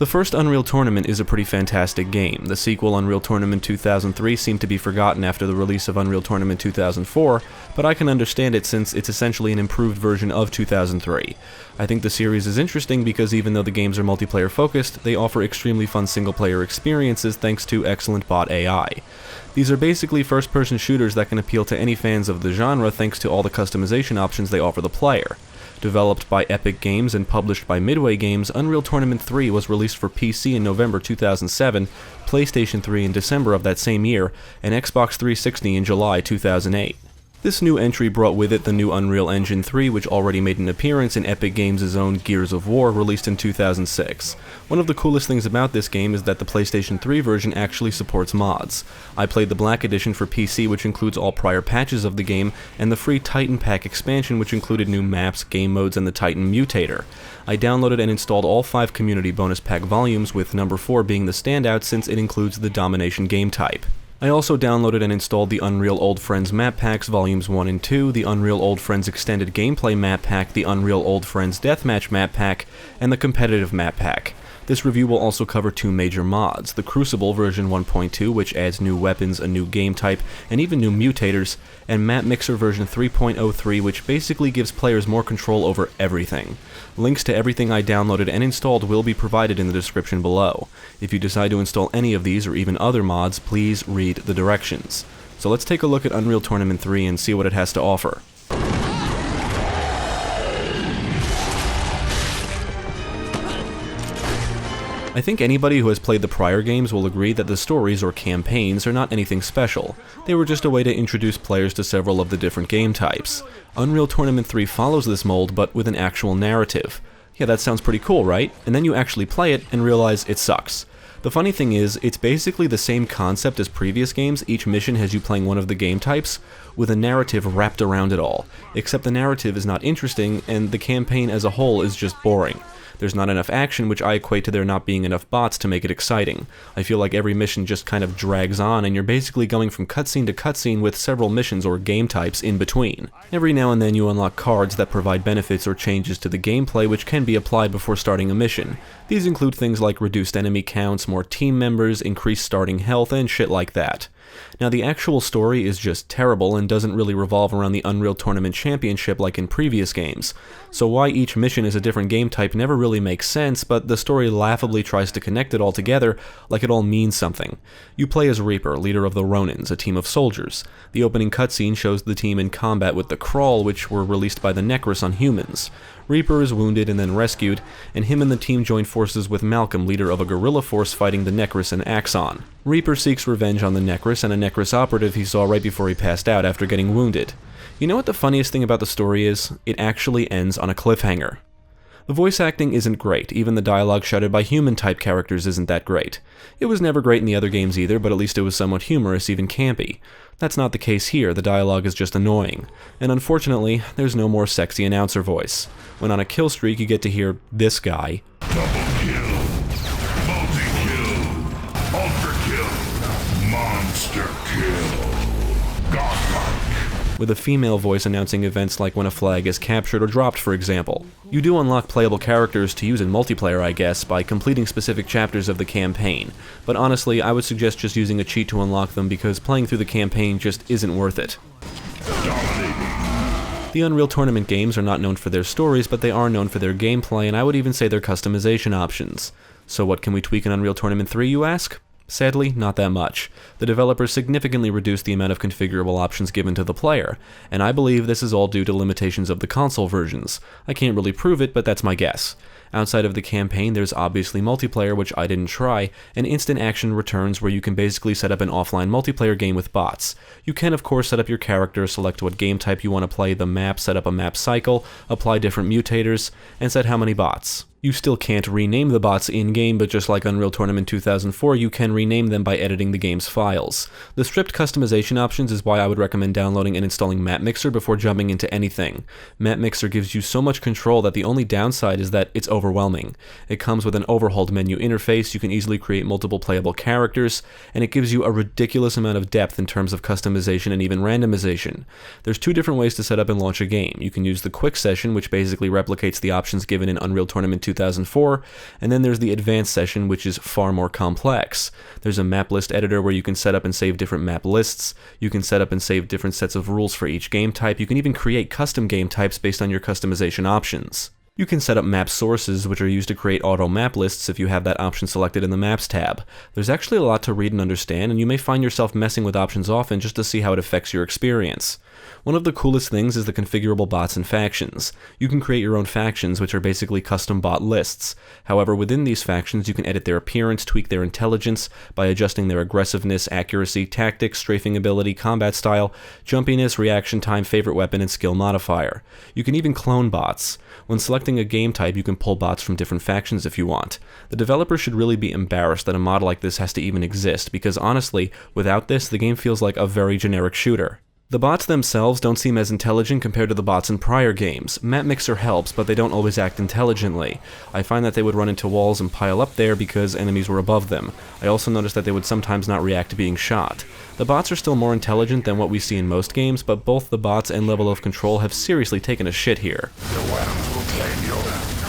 The first Unreal Tournament is a pretty fantastic game. The sequel, Unreal Tournament 2003, seemed to be forgotten after the release of Unreal Tournament 2004, but I can understand it since it's essentially an improved version of 2003. I think the series is interesting because even though the games are multiplayer focused, they offer extremely fun single-player experiences thanks to excellent bot AI. These are basically first-person shooters that can appeal to any fans of the genre thanks to all the customization options they offer the player. Developed by Epic Games and published by Midway Games, Unreal Tournament 3 was released for PC in November 2007, PlayStation 3 in December of that same year, and Xbox 360 in July 2008. This new entry brought with it the new Unreal Engine 3, which already made an appearance in Epic Games' own Gears of War, released in 2006. One of the coolest things about this game is that the PlayStation 3 version actually supports mods. I played the Black Edition for PC, which includes all prior patches of the game, and the free Titan Pack expansion, which included new maps, game modes, and the Titan Mutator. I downloaded and installed all 5 community bonus pack volumes, with number 4 being the standout since it includes the Domination game type. I also downloaded and installed the Unreal Old Friends Map Packs Volumes 1 and 2, the Unreal Old Friends Extended Gameplay Map Pack, the Unreal Old Friends Deathmatch Map Pack, and the Competitive Map Pack. This review will also cover 2 major mods, the Crucible version 1.2, which adds new weapons, a new game type, and even new mutators, and MapMixer version 3.03, which basically gives players more control over everything. Links to everything I downloaded and installed will be provided in the description below. If you decide to install any of these or even other mods, please read the directions. So let's take a look at Unreal Tournament 3 and see what it has to offer. I think anybody who has played the prior games will agree that the stories or campaigns are not anything special. They were just a way to introduce players to several of the different game types. Unreal Tournament 3 follows this mold, but with an actual narrative. Yeah, that sounds pretty cool, right? And then you actually play it and realize it sucks. The funny thing is, it's basically the same concept as previous games. Each mission has you playing one of the game types, with a narrative wrapped around it all. Except the narrative is not interesting, and the campaign as a whole is just boring. There's not enough action, which I equate to there not being enough bots to make it exciting. I feel like every mission just kind of drags on, and you're basically going from cutscene to cutscene with several missions or game types in between. Every now and then you unlock cards that provide benefits or changes to the gameplay which can be applied before starting a mission. These include things like reduced enemy counts, more team members, increased starting health, and shit like that. Now, the actual story is just terrible and doesn't really revolve around the Unreal Tournament Championship like in previous games. So why each mission is a different game type never really makes sense, but the story laughably tries to connect it all together like it all means something. You play as Reaper, leader of the Ronins, a team of soldiers. The opening cutscene shows the team in combat with the Crawl, which were released by the Necrus on humans. Reaper is wounded and then rescued, and him and the team join forces with Malcolm, leader of a guerrilla force fighting the Necrus and Axon. Reaper seeks revenge on the Necrus and a Necrus operative he saw right before he passed out after getting wounded. You know what the funniest thing about the story is? It actually ends on a cliffhanger. The voice acting isn't great, even the dialogue shouted by human-type characters isn't that great. It was never great in the other games either, but at least it was somewhat humorous, even campy. That's not the case here, the dialogue is just annoying. And unfortunately, there's no more sexy announcer voice. When on a kill streak, you get to hear this guy. Double kill, multi-kill, ultra kill, monster kill, godlike. With a female voice announcing events like when a flag is captured or dropped, for example. You do unlock playable characters to use in multiplayer, I guess, by completing specific chapters of the campaign, but honestly, I would suggest just using a cheat to unlock them because playing through the campaign just isn't worth it. The Unreal Tournament games are not known for their stories, but they are known for their gameplay, and I would even say their customization options. So what can we tweak in Unreal Tournament 3, you ask? Sadly, not that much. The developers significantly reduced the amount of configurable options given to the player, and I believe this is all due to limitations of the console versions. I can't really prove it, but that's my guess. Outside of the campaign, there's obviously multiplayer, which I didn't try, and instant action returns where you can basically set up an offline multiplayer game with bots. You can, of course, set up your character, select what game type you want to play, the map, set up a map cycle, apply different mutators, and set how many bots. You still can't rename the bots in-game, but just like Unreal Tournament 2004, you can rename them by editing the game's files. The stripped customization options is why I would recommend downloading and installing MapMixer before jumping into anything. MapMixer gives you so much control that the only downside is that it's overwhelming. It comes with an overhauled menu interface, you can easily create multiple playable characters, and it gives you a ridiculous amount of depth in terms of customization and even randomization. There's 2 different ways to set up and launch a game. You can use the quick session, which basically replicates the options given in Unreal Tournament 2004, and then there's the advanced session, which is far more complex. There's a map list editor where you can set up and save different map lists, you can set up and save different sets of rules for each game type, you can even create custom game types based on your customization options. You can set up map sources, which are used to create auto map lists if you have that option selected in the Maps tab. There's actually a lot to read and understand, and you may find yourself messing with options often just to see how it affects your experience. One of the coolest things is the configurable bots and factions. You can create your own factions, which are basically custom bot lists. However, within these factions, you can edit their appearance, tweak their intelligence by adjusting their aggressiveness, accuracy, tactics, strafing ability, combat style, jumpiness, reaction time, favorite weapon, and skill modifier. You can even clone bots. When selecting a game type, you can pull bots from different factions if you want. The developer should really be embarrassed that a mod like this has to even exist, because honestly, without this, the game feels like a very generic shooter. The bots themselves don't seem as intelligent compared to the bots in prior games. MapMixer helps, but they don't always act intelligently. I find that they would run into walls and pile up there because enemies were above them. I also noticed that they would sometimes not react to being shot. The bots are still more intelligent than what we see in most games, but both the bots and level of control have seriously taken a shit here.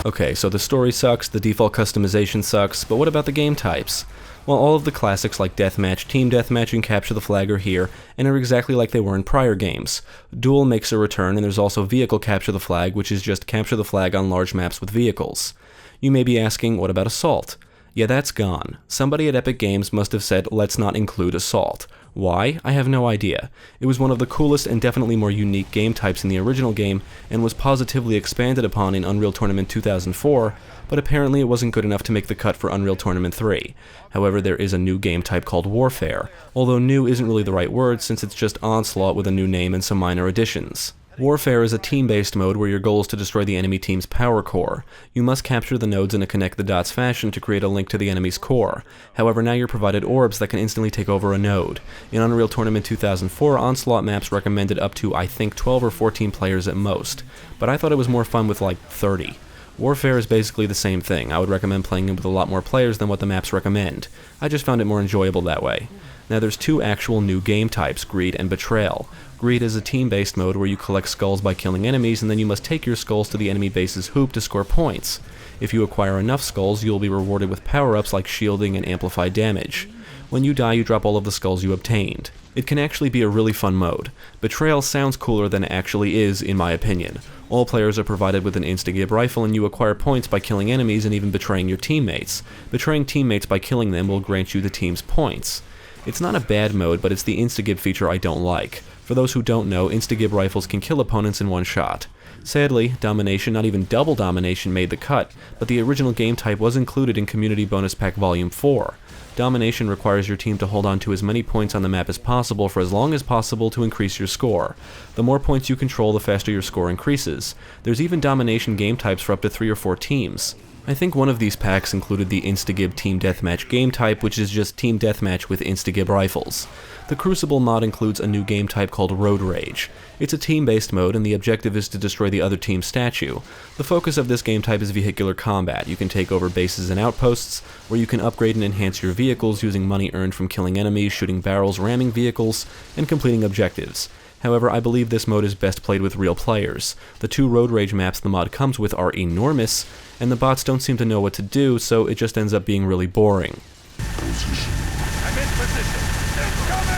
Okay, so the story sucks, the default customization sucks, but what about the game types? Well, all of the classics like Deathmatch, Team Deathmatch, and Capture the Flag are here, and are exactly like they were in prior games. Duel makes a return, and there's also Vehicle Capture the Flag, which is just capture the flag on large maps with vehicles. You may be asking, what about Assault? Yeah, that's gone. Somebody at Epic Games must have said, let's not include Assault. Why? I have no idea. It was one of the coolest and definitely more unique game types in the original game, and was positively expanded upon in Unreal Tournament 2004, but apparently it wasn't good enough to make the cut for Unreal Tournament 3. However, there is a new game type called Warfare, although new isn't really the right word since it's just Onslaught with a new name and some minor additions. Warfare is a team-based mode where your goal is to destroy the enemy team's power core. You must capture the nodes in a connect-the-dots fashion to create a link to the enemy's core. However, now you're provided orbs that can instantly take over a node. In Unreal Tournament 2004, Onslaught maps recommended up to, I think, 12 or 14 players at most, but I thought it was more fun with like 30. Warfare is basically the same thing. I would recommend playing it with a lot more players than what the maps recommend. I just found it more enjoyable that way. Now there's two actual new game types, Greed and Betrayal. Greed is a team-based mode where you collect skulls by killing enemies, and then you must take your skulls to the enemy base's hoop to score points. If you acquire enough skulls, you will be rewarded with power-ups like shielding and amplified damage. When you die, you drop all of the skulls you obtained. It can actually be a really fun mode. Betrayal sounds cooler than it actually is, in my opinion. All players are provided with an Instagib rifle, and you acquire points by killing enemies and even betraying your teammates. Betraying teammates by killing them will grant you the team's points. It's not a bad mode, but it's the Instagib feature I don't like. For those who don't know, Instagib rifles can kill opponents in one shot. Sadly, Domination, not even Double Domination, made the cut, but the original game type was included in Community Bonus Pack Volume 4. Domination requires your team to hold on to as many points on the map as possible for as long as possible to increase your score. The more points you control, the faster your score increases. There's even Domination game types for up to 3 or 4 teams. I think one of these packs included the Instagib Team Deathmatch game type, which is just Team Deathmatch with Instagib rifles. The Crucible mod includes a new game type called Road Rage. It's a team-based mode, and the objective is to destroy the other team's statue. The focus of this game type is vehicular combat. You can take over bases and outposts, where you can upgrade and enhance your vehicles using money earned from killing enemies, shooting barrels, ramming vehicles, and completing objectives. However, I believe this mode is best played with real players. The 2 Road Rage maps the mod comes with are enormous, and the bots don't seem to know what to do, so it just ends up being really boring. I'm in position. They're coming!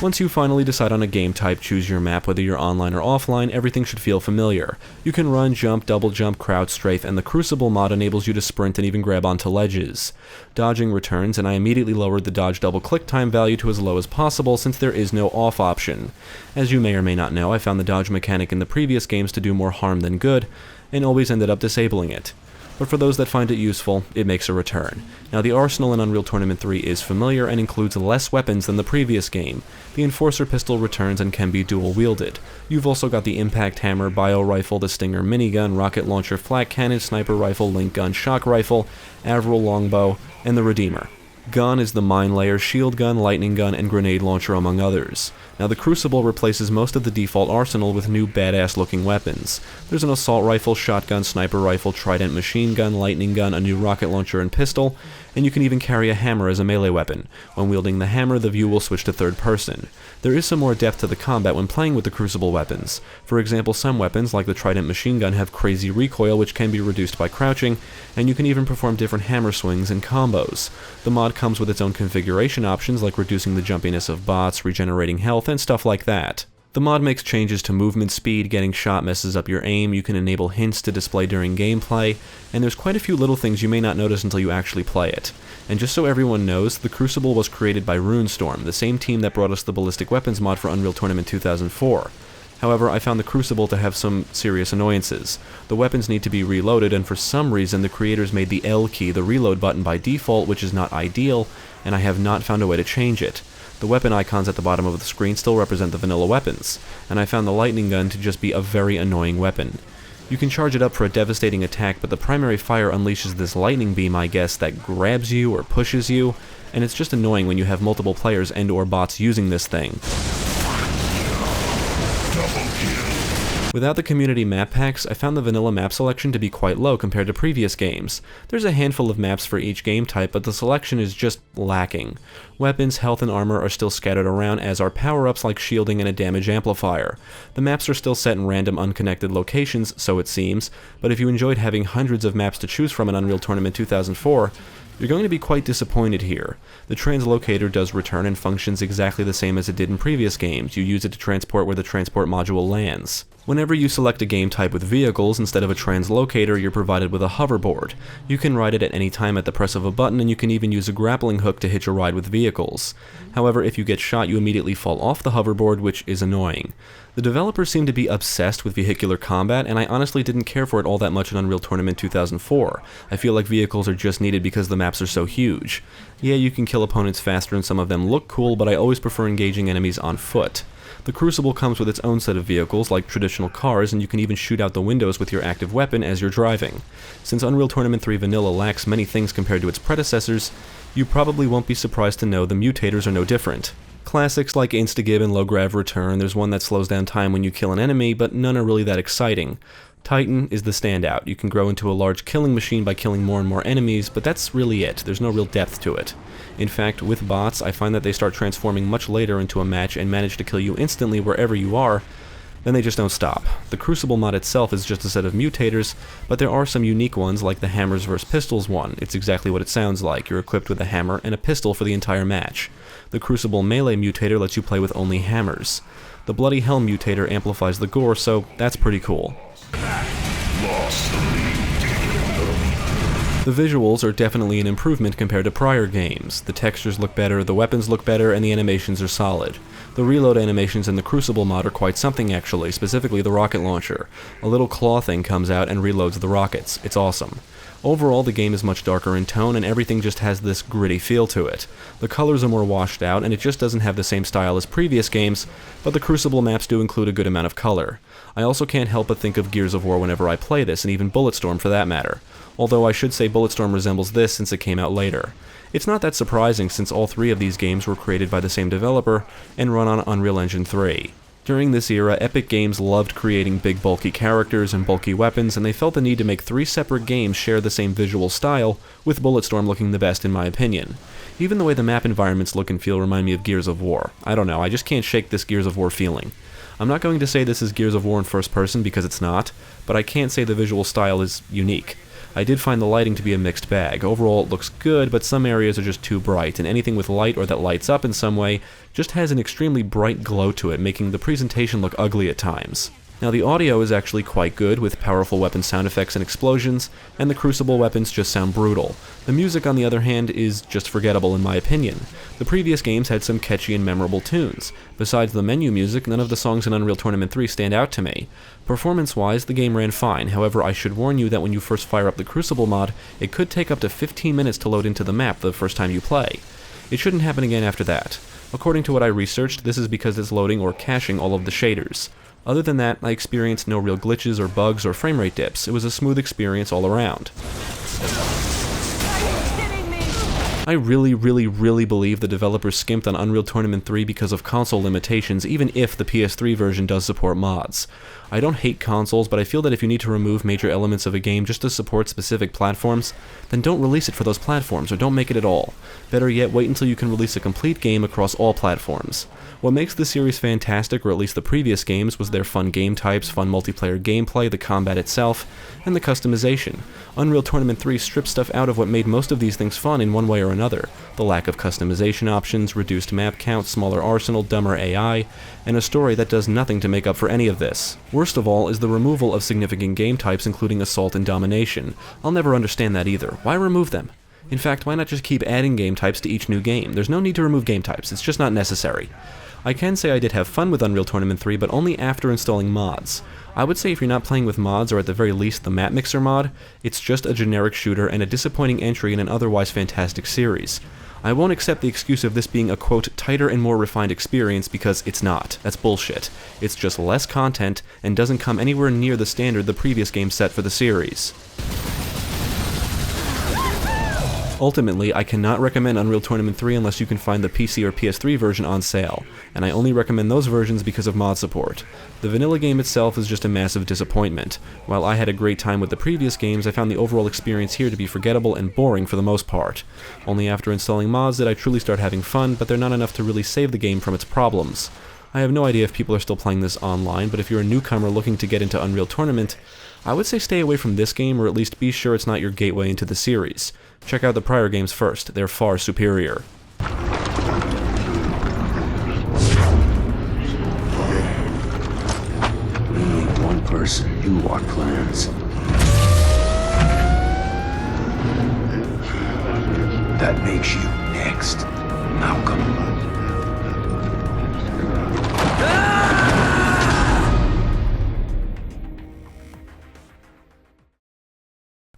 Once you finally decide on a game type, choose your map, whether you're online or offline, everything should feel familiar. You can run, jump, double jump, crouch, strafe, and the Crucible mod enables you to sprint and even grab onto ledges. Dodging returns, and I immediately lowered the dodge double click time value to as low as possible since there is no off option. As you may or may not know, I found the dodge mechanic in the previous games to do more harm than good, and always ended up disabling it. But for those that find it useful, it makes a return. Now the arsenal in Unreal Tournament 3 is familiar and includes less weapons than the previous game. The Enforcer pistol returns and can be dual-wielded. You've also got the Impact Hammer, Bio Rifle, the Stinger minigun, Rocket Launcher, Flak Cannon, Sniper Rifle, Link Gun, Shock Rifle, Avril Longbow, and the Redeemer. Gun is the mine layer, shield gun, lightning gun, and grenade launcher among others. Now the Crucible replaces most of the default arsenal with new badass looking weapons. There's an assault rifle, shotgun, sniper rifle, trident machine gun, lightning gun, a new rocket launcher and pistol, and you can even carry a hammer as a melee weapon. When wielding the hammer, the view will switch to third person. There is some more depth to the combat when playing with the Crucible weapons. For example, some weapons, like the trident machine gun, have crazy recoil which can be reduced by crouching, and you can even perform different hammer swings and combos. The mod comes with its own configuration options like reducing the jumpiness of bots, regenerating health, and stuff like that. The mod makes changes to movement speed, getting shot messes up your aim, you can enable hints to display during gameplay, and there's quite a few little things you may not notice until you actually play it. And just so everyone knows, the Crucible was created by RuneStorm, the same team that brought us the Ballistic Weapons mod for Unreal Tournament 2004. However, I found the Crucible to have some serious annoyances. The weapons need to be reloaded, and for some reason the creators made the L key the reload button by default, which is not ideal, and I have not found a way to change it. The weapon icons at the bottom of the screen still represent the vanilla weapons, and I found the lightning gun to just be a very annoying weapon. You can charge it up for a devastating attack, but the primary fire unleashes this lightning beam, I guess, that grabs you or pushes you, and it's just annoying when you have multiple players and or bots using this thing. Without the community map packs, I found the vanilla map selection to be quite low compared to previous games. There's a handful of maps for each game type, but the selection is just lacking. Weapons, health, and armor are still scattered around, as are power-ups like shielding and a damage amplifier. The maps are still set in random unconnected locations, so it seems, but if you enjoyed having hundreds of maps to choose from in Unreal Tournament 2004, you're going to be quite disappointed here. The translocator does return and functions exactly the same as it did in previous games. You use it to transport where the transport module lands. Whenever you select a game type with vehicles instead of a translocator, you're provided with a hoverboard. You can ride it at any time at the press of a button, and you can even use a grappling hook to hitch a ride with vehicles. However, if you get shot, you immediately fall off the hoverboard, which is annoying. The developers seem to be obsessed with vehicular combat, and I honestly didn't care for it all that much in Unreal Tournament 2004. I feel like vehicles are just needed because the maps are so huge. Yeah, you can kill opponents faster and some of them look cool, but I always prefer engaging enemies on foot. The Crucible comes with its own set of vehicles, like traditional cars, and you can even shoot out the windows with your active weapon as you're driving. Since Unreal Tournament 3 Vanilla lacks many things compared to its predecessors, you probably won't be surprised to know the mutators are no different. Classics like Instagib and Low Grav return. There's one that slows down time when you kill an enemy, but none are really that exciting. Titan is the standout. You can grow into a large killing machine by killing more and more enemies, but that's really it. There's no real depth to it. In fact, with bots, I find that they start transforming much later into a match and manage to kill you instantly wherever you are, then they just don't stop. The Crucible mod itself is just a set of mutators, but there are some unique ones like the hammers vs pistols one. It's exactly what it sounds like. You're equipped with a hammer and a pistol for the entire match. The Crucible melee mutator lets you play with only hammers. The Bloody Hell mutator amplifies the gore, so that's pretty cool. The visuals are definitely an improvement compared to prior games. The textures look better, the weapons look better, and the animations are solid. The reload animations in the Crucible mod are quite something actually, specifically the rocket launcher. A little claw thing comes out and reloads the rockets. It's awesome. Overall, the game is much darker in tone, and everything just has this gritty feel to it. The colors are more washed out, and it just doesn't have the same style as previous games, but the Crucible maps do include a good amount of color. I also can't help but think of Gears of War whenever I play this, and even Bulletstorm for that matter. Although I should say Bulletstorm resembles this since it came out later. It's not that surprising since all three of these games were created by the same developer and run on Unreal Engine 3. During this era, Epic Games loved creating big bulky characters and bulky weapons, and they felt the need to make 3 separate games share the same visual style, with Bulletstorm looking the best in my opinion. Even the way the map environments look and feel remind me of Gears of War. I don't know, I just can't shake this Gears of War feeling. I'm not going to say this is Gears of War in first person because it's not, but I can't say the visual style is unique. I did find the lighting to be a mixed bag. Overall it looks good, but some areas are just too bright, and anything with light or that lights up in some way just has an extremely bright glow to it, making the presentation look ugly at times. Now the audio is actually quite good, with powerful weapon sound effects and explosions, and the Crucible weapons just sound brutal. The music, on the other hand, is just forgettable in my opinion. The previous games had some catchy and memorable tunes. Besides the menu music, none of the songs in Unreal Tournament 3 stand out to me. Performance-wise, the game ran fine, however I should warn you that when you first fire up the Crucible mod, it could take up to 15 minutes to load into the map the first time you play. It shouldn't happen again after that. According to what I researched, this is because it's loading or caching all of the shaders. Other than that, I experienced no real glitches or bugs or framerate dips. It was a smooth experience all around. I really believe the developers skimped on Unreal Tournament 3 because of console limitations, even if the PS3 version does support mods. I don't hate consoles, but I feel that if you need to remove major elements of a game just to support specific platforms, then don't release it for those platforms, or don't make it at all. Better yet, wait until you can release a complete game across all platforms. What makes the series fantastic, or at least the previous games, was their fun game types, fun multiplayer gameplay, the combat itself, and the customization. Unreal Tournament 3 stripped stuff out of what made most of these things fun in one way or another. The lack of customization options, reduced map count, smaller arsenal, dumber AI, and a story that does nothing to make up for any of this. Worst of all is the removal of significant game types including assault and domination. I'll never understand that either. Why remove them? In fact, why not just keep adding game types to each new game? There's no need to remove game types, it's just not necessary. I can say I did have fun with Unreal Tournament 3, but only after installing mods. I would say if you're not playing with mods, or at the very least the MapMixer mod, it's just a generic shooter and a disappointing entry in an otherwise fantastic series. I won't accept the excuse of this being a, quote, tighter and more refined experience, because it's not. That's bullshit. It's just less content, and doesn't come anywhere near the standard the previous game set for the series. Ultimately, I cannot recommend Unreal Tournament 3 unless you can find the PC or PS3 version on sale, and I only recommend those versions because of mod support. The vanilla game itself is just a massive disappointment. While I had a great time with the previous games, I found the overall experience here to be forgettable and boring for the most part. Only after installing mods did I truly start having fun, but they're not enough to really save the game from its problems. I have no idea if people are still playing this online, but if you're a newcomer looking to get into Unreal Tournament, I would say stay away from this game, or at least be sure it's not your gateway into the series. Check out the prior games first, they're far superior. Only one person who want plans. That makes you next, Malcolm.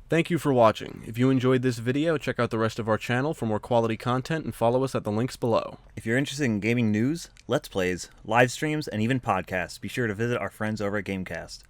Thank you for watching. If you enjoyed this video, check out the rest of our channel for more quality content and follow us at the links below. If you're interested in gaming news, let's plays, live streams, and even podcasts, be sure to visit our friends over at GameCast.